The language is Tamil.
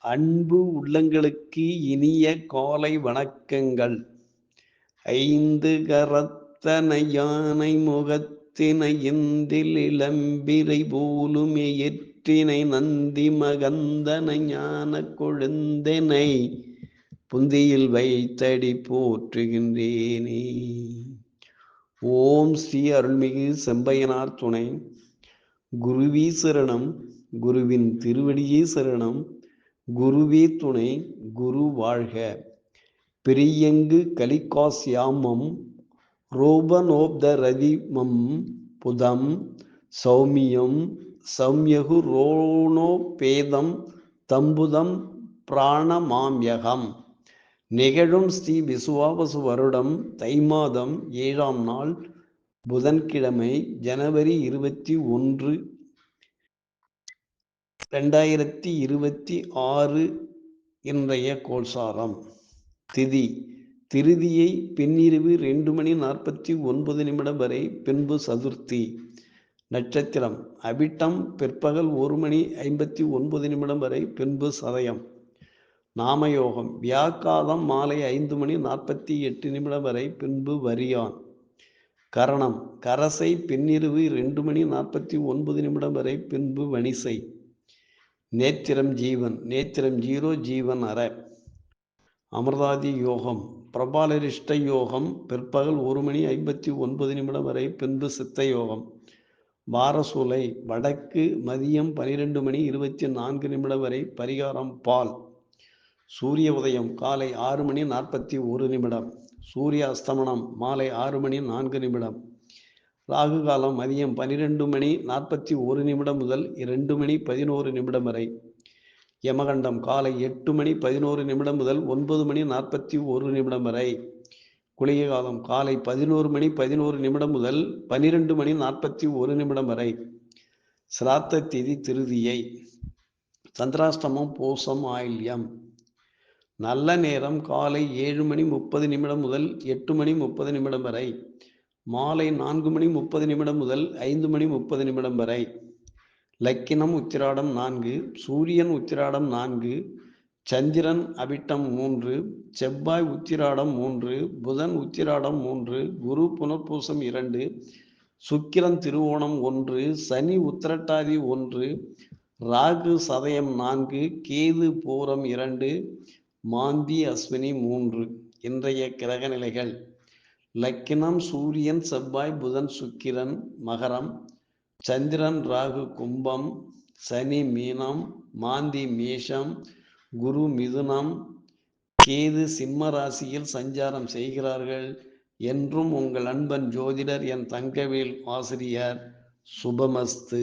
அன்பு உள்ளங்களுக்கு இனிய காலை வணக்கங்கள். ஐந்து கரத்தனை யானை முகத்தினை இந்தில் இளம்பிரை போலுமே எற்றினை நந்தி மகந்தனை ஞான கொழுந்தனை புந்தியில் வைத்தடி போற்றுகின்றேனே. ஓம் ஸ்ரீ அருள்மிகு செம்பையனார் துணை. குருவி சரணம், குருவின் திருவடியே சரணம், குருவே துணை, குரு வாழ்க. பிரியங்கு கலிகாஸ்யாமம் ரோபனோப்தரதிமம் புதம் சௌமியம் சௌமியகு ரோணோபேதம் தம்புதம் பிராணமாம்யகம். நிகழும் ஸ்ரீ விசுவாவசு வருடம் தை மாதம் 7ஆம் நாள் புதன்கிழமை, ஜனவரி 21, 2026 இன்றைய கோல்சாரம். திதி திருதியை பின்னிரவு 2:49 வரை, பின்பு சதுர்த்தி. நட்சத்திரம் அவிட்டம் பிற்பகல் 1:59 வரை, பின்பு சதயம். நாமயோகம் வியாக்காதம் மாலை 5:48 வரை, பின்பு வரியான். கரணம் கரசை பின்னிரவு 2:49 வரை, பின்பு வணிசை. நேத்திரம் ஜீவன், நேத்திரம் 0, ஜீவன் அற. அமிர்தாதி யோகம் பிரபாலரிஷ்ட யோகம் பிற்பகல் 1:59 வரை, பின்பு சித்த யோகம். வாரசூலை வடக்கு மதியம் 12:24 வரை, பரிகாரம் பால். சூரிய உதயம் காலை 6:41, சூரிய அஸ்தமனம் மாலை 6:04. ராகு காலம் மதியம் 12:41 முதல் 2:11 வரை. யமகண்டம் காலை 8:11 முதல் 9:41 வரை. குளிகை காலம் காலை 11:11 முதல் 12:41 வரை. சிராத்த திதி திருதியை. சந்திராஷ்டமம் பூசம் ஆயில்யம். நல்ல நேரம் காலை 7:30 முதல் 8:30 வரை. மாலை 4:30 முதல் 5:30 வரை. லக்கினம் உத்திராடம் 4, சூரியன் உத்திராடம் 4, சந்திரன் அவிட்டம் 3, செவ்வாய் உத்திராடம் 3, புதன் உத்திராடம் 3, குரு புனர்பூசம் 2, சுக்கிரன் திருவோணம் 1, சனி உத்திரட்டாதி 1, ராகு சதயம் 4, கேது பூரம் 2, மாந்தி அஸ்வினி 3. இன்றைய கிரக நிலைகள். லக்கினம் சூரியன் செவ்வாய் புதன் சுக்கிரன் மகரம், சந்திரன் ராகு கும்பம், சனி மீனம், மாந்தி மேஷம், குரு மிதுனம், கேது சிம்ம ராசியில் சஞ்சாரம் செய்கிறார்கள். என்றும் உங்கள் அன்பன் ஜோதிடர் என் தங்கவேல் ஆசிரியர். சுபமஸ்து.